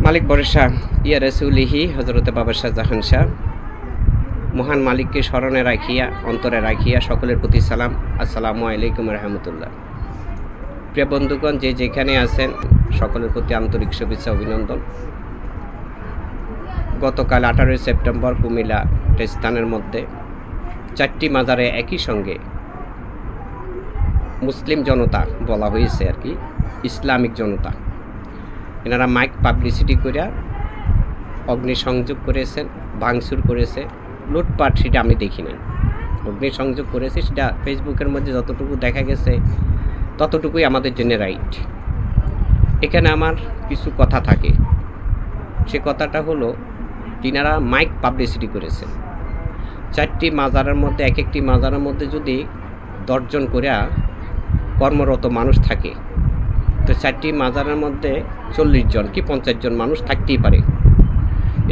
মালিক ভরসা ইয়া রসুলিহি হজরত বাবা শাহজাহান শাহ মহান মালিককে স্মরণে রাখিয়া অন্তরে রাখিয়া সকলের প্রতি সালাম। আসসালামু আলাইকুম রহমতুল্লাহ। প্রিয় বন্ধুগণ, যে যেখানে আছেন সকলের প্রতি আন্তরিক শুভেচ্ছা অভিনন্দন। গতকাল 18 সেপ্টেম্বর কুমিল্লা স্থানের মধ্যে 4টি মাজারে একই সঙ্গে মুসলিম জনতা বলা হয়েছে আর কি, ইসলামিক জনতা, এনারা মাইক পাবলিসিটি করে অগ্নিসংযোগ করেছেন, ভাঙচুর করেছে, লুটপাট সেটা আমি দেখি নাই। অগ্নিসংযোগ করেছে সেটা ফেসবুকের মধ্যে যতটুকু দেখা গেছে ততটুকুই আমাদের জন্য রাইট। এখানে আমার কিছু কথা থাকে, সে কথাটা হলো তিনারা মাইক পাবলিসিটি করেছে। 4টি মাজারের মধ্যে এক একটি মাজারের মধ্যে যদি 10 জন করে কর্মরত মানুষ থাকে, তো 4টি মাজারের মধ্যে 40 জন কি 50 জন মানুষ থাকতেই পারে।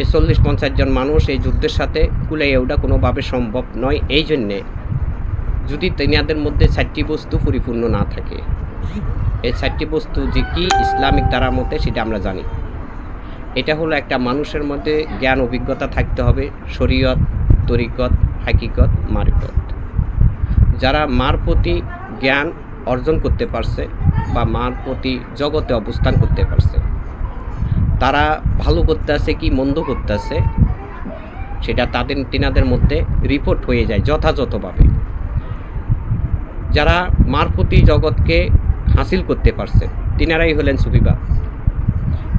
এই 40-50 জন মানুষ এই যুদ্ধের সাথে কুলাইয়া ওঠা কোনোভাবে সম্ভব নয়। এই জন্যে যদি তিনাদের মধ্যে 4টি বস্তু পরিপূর্ণ না থাকে, এই 4টি বস্তু যে কি ইসলামিক ধারার মধ্যে সেটা আমরা জানি। এটা হলো একটা মানুষের মধ্যে জ্ঞান অভিজ্ঞতা থাকতে হবে, শরীয়ত, তরিকত, হাকিকত, মারিফত। যারা মার প্রতি জ্ঞান অর্জন করতে পারছে বা মার প্রতি জগতে অবস্থান করতে পারছে, তারা ভালো করতে আছে কি মন্দ করতে আছে সেটা তিনাদের মধ্যে রিপোর্ট হয়ে যায় যথাযথভাবে। যারা মার প্রতি জগৎকে হাসিল করতে পারছে তিনারাই হলেন সুফিবাদ।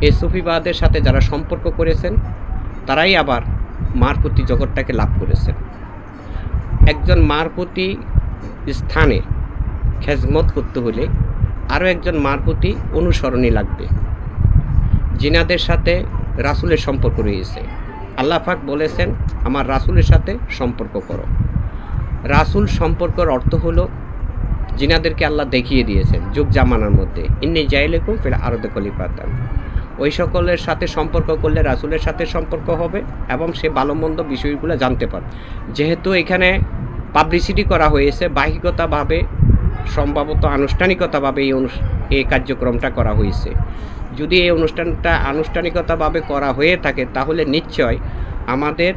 এই সুফিবাদের সাথে যারা সম্পর্ক করেছেন তারাই আবার মার প্রতি জগৎটাকে লাভ করেছেন। একজন মার প্রতি স্থানে খেজমত করতে হলে আরও একজন মার প্রতি অনুসরণী লাগবে, জিনাদের সাথে রাসূলের সম্পর্ক রয়েছে। আল্লাহ পাক বলেছেন আমার রাসূলের সাথে সম্পর্ক করো। রাসূল সম্পর্কের অর্থ হলো জিনাদেরকে আল্লাহ দেখিয়ে দিয়েছেন যুগ জামানার মধ্যে, ইন্নী জাইলাকুম ফিল আরদি খলিফাতান। ওই সকলের সাথে সম্পর্ক করলে রাসূলের সাথে সম্পর্ক হবে এবং সে ভালো মন্দ বিষয়গুলো জানতে পারবে। যেহেতু এখানে পাবলিসিটি করা হয়েছে, বাহিকতাভাবে সম্ভবত আনুষ্ঠানিকতাভাবে এই কার্যক্রমটা করা হয়েছে। যদি এই অনুষ্ঠানটা আনুষ্ঠানিকতাভাবে করা হয়ে থাকে তাহলে নিশ্চয় আমাদের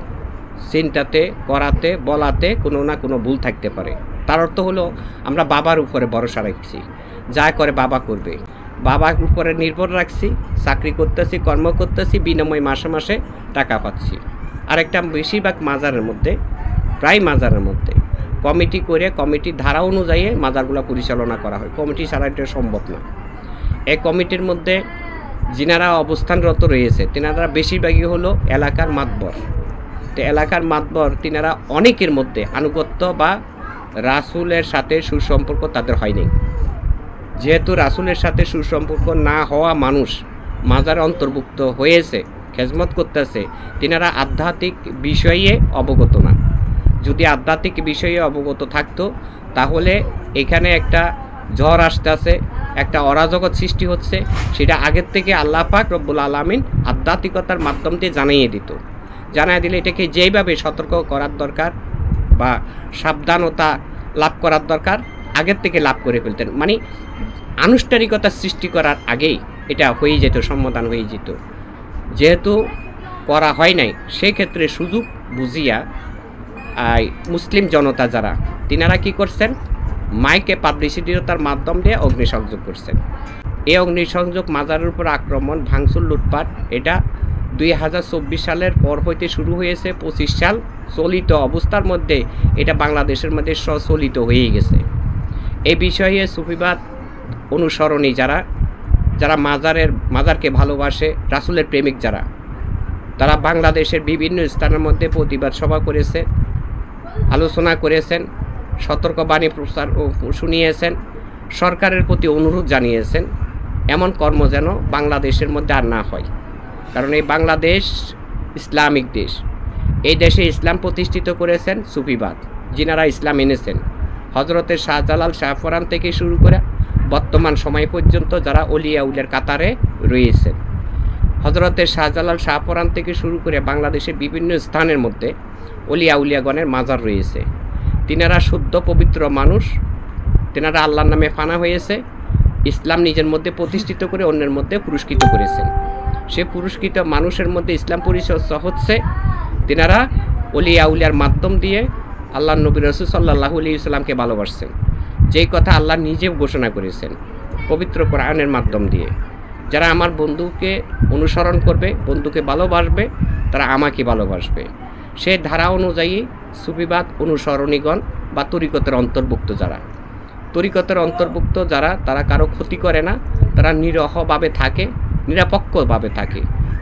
চিন্তাতে, করাতে, বলাতে কোনো না কোনো ভুল থাকতে পারে। তার অর্থ হলো আমরা বাবার উপরে ভরসা রাখছি, যা করে বাবা করবে, বাবার উপরে নির্ভর রাখছি, চাকরি করতেছি, কর্ম করতেছি, বিনিময়ে মাসে মাসে টাকা পাচ্ছি। আর একটা বেশিরভাগ মাজারের মধ্যে, প্রায় মাজারের মধ্যে কমিটি করে কমিটির ধারা অনুযায়ী মাজারগুলো পরিচালনা করা হয়। কমিটি ছাড়া এটা সম্ভব না। এই কমিটির মধ্যে যিনারা অবস্থানরত রয়েছে তিনারা বেশিরভাগই হলো এলাকার মাতবর। তো এলাকার মাতবর তিনারা অনেকের মধ্যে আনুগত্য বা রাসূলের সাথে সুসম্পর্ক তাদের হয়নি। যেহেতু রাসূলের সাথে সুসম্পর্ক না হওয়া মানুষ মাজারে অন্তর্ভুক্ত হয়েছে, খেজমত করতেছে, তিনারা আধ্যাত্মিক বিষয়ে অবগত না। যদি আধ্যাত্মিক বিষয়ে অবগত থাকতো তাহলে এখানে একটা ঝড় আসতেছে, একটা অরাজকতা সৃষ্টি হচ্ছে, সেটা আগের থেকে আল্লাহ পাক রব্বুল আলামিন আধ্যাত্মিকতার মাধ্যম দিয়ে জানিয়ে দিত। জানিয়ে দিলে এটাকে যেইভাবে সতর্ক করার দরকার বা সাবধানতা লাভ করার দরকার আগের থেকে লাভ করে ফেলতেন। মানে আনুষ্ঠানিকতা সৃষ্টি করার আগেই এটা হয়ে যেত, সমাধান হয়ে যেত। যেহেতু করা হয় নাই, সেক্ষেত্রে সুযোগ বুঝিয়া মুসলিম জনতা যারা তিনারা কি করছেন, মাইকে পাবলিসিটির মাধ্যম দিয়ে অগ্নিসংযোগ করছেন। এই অগ্নিসংযোগ মাজারের উপর আক্রমণ, ভাঙচুর, লুটপাট এটা 2024 সালের পর হইতে শুরু হয়েছে। 25 সাল চলিত অবস্থার মধ্যে এটা বাংলাদেশের মধ্যে সচলিত হয়ে গেছে। এই বিষয়ে সুফিবাদ অনুসরণী যারা মাজারকে ভালোবাসে, রাসূলের প্রেমিক যারা, তারা বাংলাদেশের বিভিন্ন স্থানের মধ্যে প্রতিবাদ সভা করেছে, আলোচনা করেছেন, সতর্কবাণী প্রচার শুনিয়েছেন, সরকারের প্রতি অনুরোধ জানিয়েছেন এমন কর্ম যেন বাংলাদেশের মধ্যে আর না হয়। কারণ এই বাংলাদেশ ইসলামিক দেশ, এই দেশে ইসলাম প্রতিষ্ঠিত করেছেন সুফিবাদ, যিনারা ইসলাম এনেছেন। হজরতে শাহজালাল শাহফরান থেকে শুরু করে বর্তমান সময় পর্যন্ত যারা অলিয়া উলিয়ার কাতারে রয়েছেন, হজরতে শাহজালাল শাহফরান থেকে শুরু করে বাংলাদেশের বিভিন্ন স্থানের মধ্যে অলিয়া উলিয়াগণের মাজার রয়েছে। তিনারা শুদ্ধ পবিত্র মানুষ, তিনারা আল্লাহর নামে ফানা হয়েছে, ইসলাম নিজের মধ্যে প্রতিষ্ঠিত করে অন্যের মধ্যে পুরস্কৃত করেছেন। সে পুরস্কৃত মানুষের মধ্যে ইসলাম পরিচয় হচ্ছে তিনারা ওলিয়া উলিয়ার মাধ্যম দিয়ে আল্লাহ নবী রাসূল সাল্লাল্লাহু আলাইহি ওয়াসাল্লামকে ভালোবাসছেন, যেই কথা আল্লাহ নিজে ঘোষণা করেছেন পবিত্র কোরআনের মাধ্যম দিয়ে। যারা আমার বন্ধুকে অনুসরণ করবে, বন্ধুকে ভালোবাসবে, তারা আমাকে ভালোবাসবে। সেই ধারা অনুযায়ী সুফিবাদ অনুসরণীগণ বা তরিকতের অন্তর্ভুক্ত যারা তারা কারো ক্ষতি করে না, তারা নিরহভাবে থাকে, নিরপেক্ষভাবে থাকে,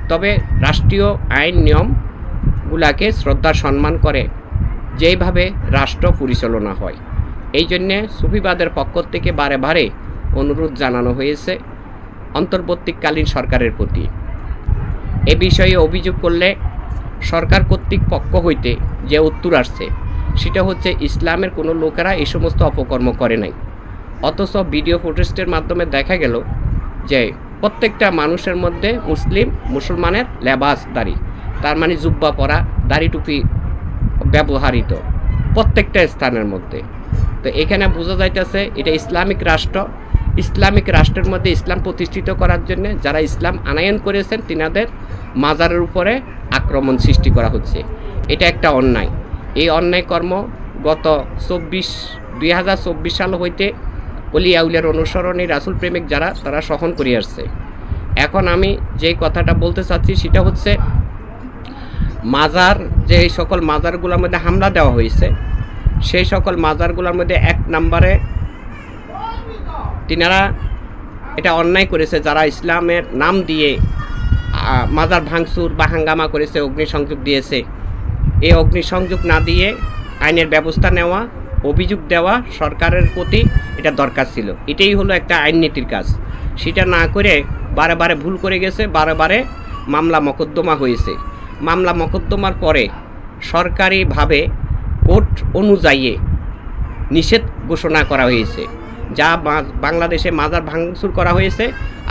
তবে রাষ্ট্রীয় আইন নিয়মগুলাকে শ্রদ্ধা সম্মান করে যেইভাবে রাষ্ট্র পরিচালনা হয়। এই জন্যে সুফিবাদের পক্ষ থেকে বারে বারে অনুরোধ জানানো হয়েছে অন্তর্বর্তীকালীন সরকারের প্রতি। এ বিষয়ে অভিযোগ করলে সরকার কর্তৃক পক্ষ হইতে যে উত্তর আসছে সেটা হচ্ছে ইসলামের কোনো লোকেরা এই সমস্ত অপকর্ম করে নাই। অথচ ভিডিও ফুটেজের মাধ্যমে দেখা গেল যে প্রত্যেকটা মানুষের মধ্যে মুসলমানের লেবাস দাড়ি, তার মানে জুব্বা পরা, দাড়ি টুপি ব্যবহৃত প্রত্যেকটা স্থানের মধ্যে। তো এখানে বোঝা যাইতেছে এটা ইসলামিক রাষ্ট্র। ইসলামিক রাষ্ট্রের মধ্যে ইসলাম প্রতিষ্ঠিত করার জন্য যারা ইসলাম আনায়ন করেছেন তিনাদের মাজারের উপরে আক্রমণ সৃষ্টি করা হচ্ছে। এটা একটা অন্যায়। এই অন্যায় কর্ম গত 2024 সাল হইতে ওলিয়া উলিয়ার অনুসরণী রাসূল প্রেমিক যারা তারা সহন করে আসছে। এখন আমি যেই কথাটা বলতে চাচ্ছি সেটা হচ্ছে মাজার, যে সকল মাজারগুলোর মধ্যে হামলা দেওয়া হয়েছে সেই সকল মাজারগুলোর মধ্যে 1 নম্বরে তিনারা এটা অন্যায় করেছে, যারা ইসলামের নাম দিয়ে মাজার ভাঙচুর বা হাঙ্গামা করেছে, অগ্নিসংযোগ দিয়েছে। এই অগ্নিসংযোগ না দিয়ে আইনের ব্যবস্থা নেওয়া, অভিযোগ দেওয়া সরকারের প্রতি এটা দরকার ছিল। এটাই হলো একটা আইন নীতির কাজ। সেটা না করে বারে বারে ভুল করে গেছে, বারে বারে মামলা মোকদ্দমা হয়েছে। মামলা মোকদ্দমার পরে সরকারিভাবে কোর্ট অনুযায়ী নিষেধ ঘোষণা করা হয়েছে, যা বাংলাদেশে মাজার ভাঙচুর করা হয়েছে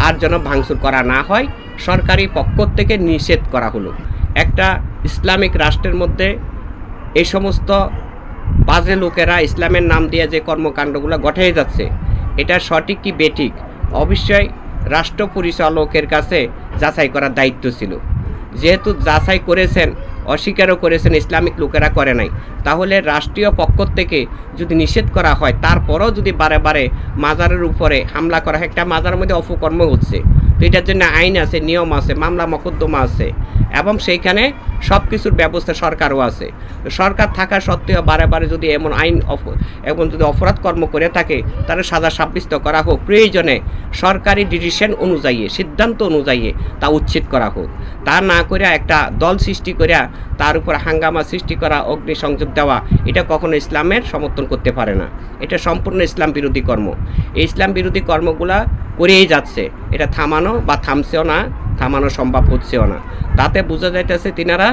আর যেন ভাঙচুর করা না হয় সরকারি পক্ষ থেকে নিষেধ করা হলো। একটা ইসলামিক রাষ্ট্রের মধ্যে এই সমস্ত বাজে লোকেরা ইসলামের নাম দিয়ে যে কর্মকাণ্ডগুলো ঘটিয়ে যাচ্ছে এটা সঠিক কি বেঠিক অবশ্যই রাষ্ট্র পরিচালকের কাছে যাচাই করার দায়িত্ব ছিল। যেহেতু যাচাই করেছেন, অস্বীকারও করেছেন ইসলামিক লোকেরা করে নাই, তাহলে রাষ্ট্রীয় পক্ষ থেকে যদি নিষেধ করা হয় তারপরেও যদি বারে বারে মাজারের উপরে হামলা করা হয়, একটা মাজারের মধ্যে অপকর্ম হচ্ছে, তো এটার জন্য আইন আছে, নিয়ম আছে, মামলা মোকদ্দমা আছে এবং সেইখানে সব কিছুর ব্যবস্থা সরকারও আছে। সরকার থাকা সত্ত্বেও বারে বারে যদি এমন আইন এবং যদি অপরাধ কর্ম করে থাকে তাহলে সাজা সাব্যস্ত করা হোক, প্রয়োজনে সরকারি ডিসিশন অনুযায়ী, সিদ্ধান্ত অনুযায়ী তা উচ্ছেদ করা হোক। তা না করে একটা দল সৃষ্টি করে তার উপর হাঙ্গামা সৃষ্টি করা, অগ্নিসংযোগ দেওয়া, এটা কখনো ইসলামের সমর্থন করতে পারে না। এটা সম্পূর্ণ ইসলাম বিরোধী কর্ম। এই ইসলাম বিরোধী কর্মগুলা করেই যাচ্ছে, এটা থামানো বা থামছেও না, থামানো সম্ভব হচ্ছেও না। তাতে বোঝা যাইতেছে তিনারা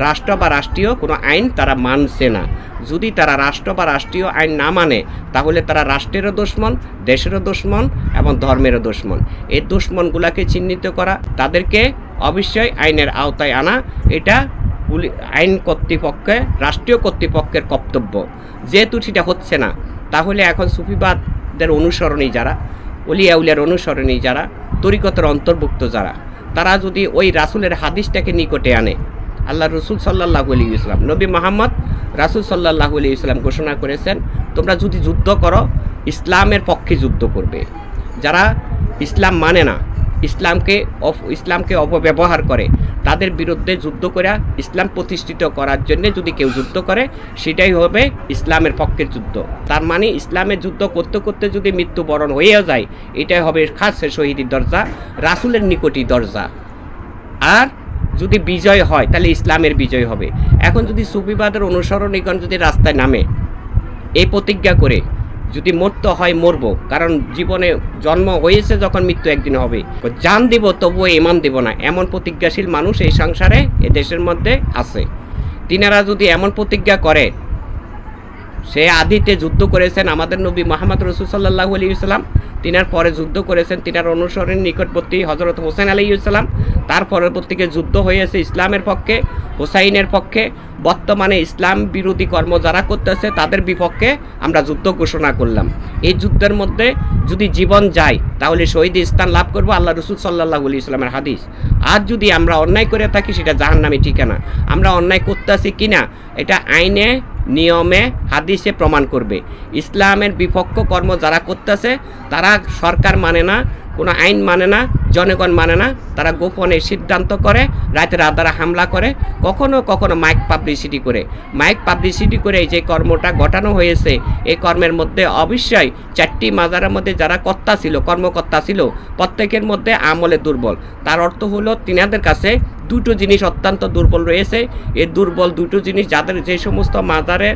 রাষ্ট্র বা রাষ্ট্রীয় কোনো আইন তারা মানছে না। যদি তারা রাষ্ট্র বা রাষ্ট্রীয় আইন না মানে তাহলে তারা রাষ্ট্রেরও দুশমন, দেশেরও দুশমন এবং ধর্মেরও দুশমন। এই দুশমনগুলাকে চিহ্নিত করা, তাদেরকে অবশ্যই আইনের আওতায় আনা, এটা আইন কর্তৃপক্ষে, রাষ্ট্রীয় কর্তৃপক্ষের কর্তব্য। যেহেতু সেটা হচ্ছে না, তাহলে এখন সুফিবাদের অনুসরণী যারা, ওলিয়া উলিয়ার অনুসরণী যারা, তরিকতের অন্তর্ভুক্ত যারা, তারা যদি ওই রাসূলের হাদিসটাকে নিকটে আনে, আল্লাহ রসুল সাল্লাল্লাহু আলাইহি ওয়াসাল্লাম, নবী মুহাম্মদ রাসূল সাল্লাল্লাহু আলাইহি ওয়াসাল্লাম ঘোষণা করেছেন তোমরা যদি যুদ্ধ করো ইসলামের পক্ষে যুদ্ধ করবে। যারা ইসলাম মানে না, ইসলামকে অপব্যবহার করে, তাদের বিরুদ্ধে যুদ্ধ করে ইসলাম প্রতিষ্ঠিত করার জন্য যদি কেউ যুদ্ধ করে সেটাই হবে ইসলামের পক্ষের যুদ্ধ। তার মানে ইসলামের যুদ্ধ করতে করতে যদি মৃত্যুবরণ হয়েও যায় এটাই হবে খাস শহীদের দরজা, রাসূলের নিকটই দরজা। আর যদি বিজয় হয় তাহলে ইসলামের বিজয় হবে। এখন যদি সুফিবাদের অনুসরণীগণ যদি রাস্তায় নামে এই প্রতিজ্ঞা করে যদি মরতে হয় মরব, কারণ জীবনে জন্ম হয়েছে যখন মৃত্যু একদিন হবে, জান দিব তবুও ইমান দিব না, এমন প্রতিজ্ঞাশীল মানুষ এই সংসারে, এ দেশের মধ্যে আছে। তিনারা যদি এমন প্রতিজ্ঞা করে সে আদিতে যুদ্ধ করেছেন আমাদের নবী মুহাম্মদ রাসূল সাল্লাল্লাহু আলাইহি ওয়াসাল্লাম, তিনার পরে যুদ্ধ করেছেন তিনার অনুসরণের নিকটবর্তী হযরত হোসেন আলাইহিস সালাম। তার পরবর্তীতে যুদ্ধ হয়েছে ইসলামের পক্ষে, হোসাইনের পক্ষে। বর্তমানে ইসলাম বিরোধী কর্ম যারা করতেছে তাদের বিপক্ষে আমরা যুদ্ধ ঘোষণা করলাম। এই যুদ্ধের মধ্যে যদি জীবন যায় তাহলে শহীদ স্থান লাভ করবো, আল্লাহ রসুল সাল্লাল্লাহু আলাইহি ওয়াসাল্লামের হাদিস। আর যদি আমরা অন্যায় করে থাকি সেটা জাহান্নামী ঠিকানা। আমরা অন্যায় করতেছি কিনা এটা আইনে নিয়মে হাদিসে প্রমাণ করবে। ইসলামের বিপক্ষ কর্ম যারা করতেছে তারা সরকার মানে না, কোনো আইন মানে না, জনগণ মানে না, তারা গোপনে সিদ্ধান্ত করে, রাতের আধারে হামলা করে, কখনো কখনো মাইক পাবলিসিটি করে এই যে কর্মটা ঘটানো হয়েছে এই কর্মের মধ্যে অবশ্যই 4টি মাজারের মধ্যে যারা কর্মকর্তা ছিল প্রত্যেকের মধ্যে আমলে দুর্বল। তার অর্থ হলো তিনাদের কাছে দুটো জিনিস অত্যন্ত দুর্বল রয়েছে। এই দুর্বল দুটো জিনিস যাদের যে সমস্ত মাজারের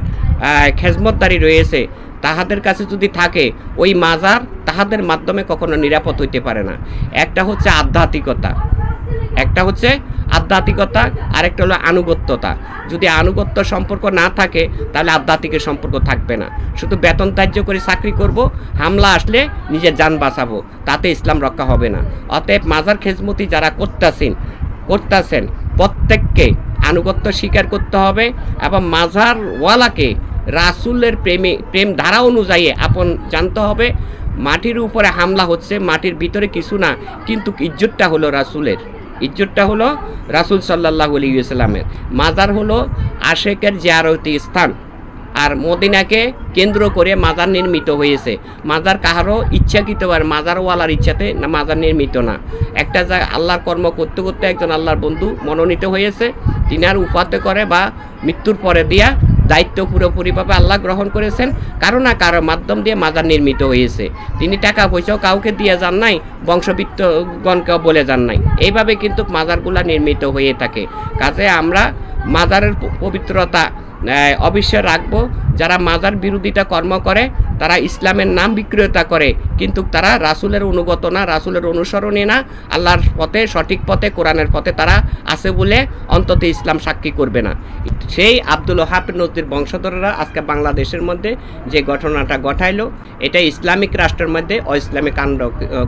খেজমতদারি রয়েছে তাহাদের কাছে যদি থাকে ওই মাজার তাহাদের মাধ্যমে কখনো নিরাপদ হইতে পারে না। একটা হচ্ছে আধ্যাত্মিকতা, আরেকটা হলো আনুগত্যতা। যদি আনুগত্য সম্পর্ক না থাকে তাহলে আধ্যাত্মিকের সম্পর্ক থাকবে না। শুধু বেতন ধার্য করে চাকরি করব, হামলা আসলে নিজের জান বাঁচাবো, তাতে ইসলাম রক্ষা হবে না। অতএব মাজার খেজমতি যারা করতেছেন প্রত্যেককে আনুগত্য স্বীকার করতে হবে এবং মাজার ওয়ালাকে রাসূলের প্রেম ধারা অনুযায়ী আপন জানতে হবে। মাটির উপরে হামলা হচ্ছে, মাটির ভিতরে কিছু না, কিন্তু ইজ্জতটা হলো রাসূলের, ইজ্জতটা হলো রাসূল সাল্লাল্লাহু আলাইহি ওয়াসাল্লামের। মাজার হলো আশেকের জিয়ারতি স্থান, আর মদিনাকে কেন্দ্র করে মাজার নির্মিত হয়েছে। মাজার কাহারও ইচ্ছাকৃতভাবে মাজারওয়ালার ইচ্ছাতে না মাজার নির্মিত না। একটা জায়গায় আল্লাহর কর্ম করতে করতে একজন আল্লাহর বন্ধু মনোনীত হয়েছে, তিনার উপাতে করে বা মৃত্যুর পরে দিয়া দায়িত্ব পুরোপুরিভাবে আল্লাহ গ্রহণ করেছেন, কারো না কারো মাধ্যম দিয়ে মাজার নির্মিত হয়েছে। তিনি টাকা পয়সাও কাউকে দিয়ে যান নাই, বংশবিত্তগণকেও বলে যান নাই। এইভাবে কিন্তু মাজারগুলা নির্মিত হয়ে থাকে। কাজে আমরা মাজারের পবিত্রতা অবশ্যই রাখবো। যারা মাজার বিরোধিতা কর্ম করে তারা ইসলামের নাম বিক্রিয়তা করে, কিন্তু তারা রাসূলের অনুগত না, রাসূলের অনুসরণী না, আল্লাহর পথে সঠিক পথে কোরআনের পথে তারা আছে বলে অন্তত ইসলাম সাক্ষী করবে না। সেই আব্দুল ওহাব নজরুল বংশধররা আজকে বাংলাদেশের মধ্যে যে ঘটনাটা ঘটাইলো এটা ইসলামিক রাষ্ট্রের মধ্যে অইসলামিক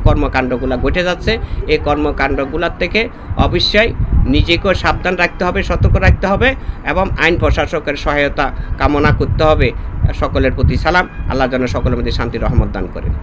কর্মকাণ্ডগুলো ঘটে যাচ্ছে। এই কর্মকাণ্ডগুলোর থেকে অবশ্যই নিজেকেও সাবধান রাখতে হবে, সতর্ক রাখতে হবে এবং আইন প্রশাসকের সহায়তা কামনা করতে হবে। সকলের প্রতি সালাম। আল্লাহ যেন সকলের মধ্যে শান্তি রহমত দান করেন।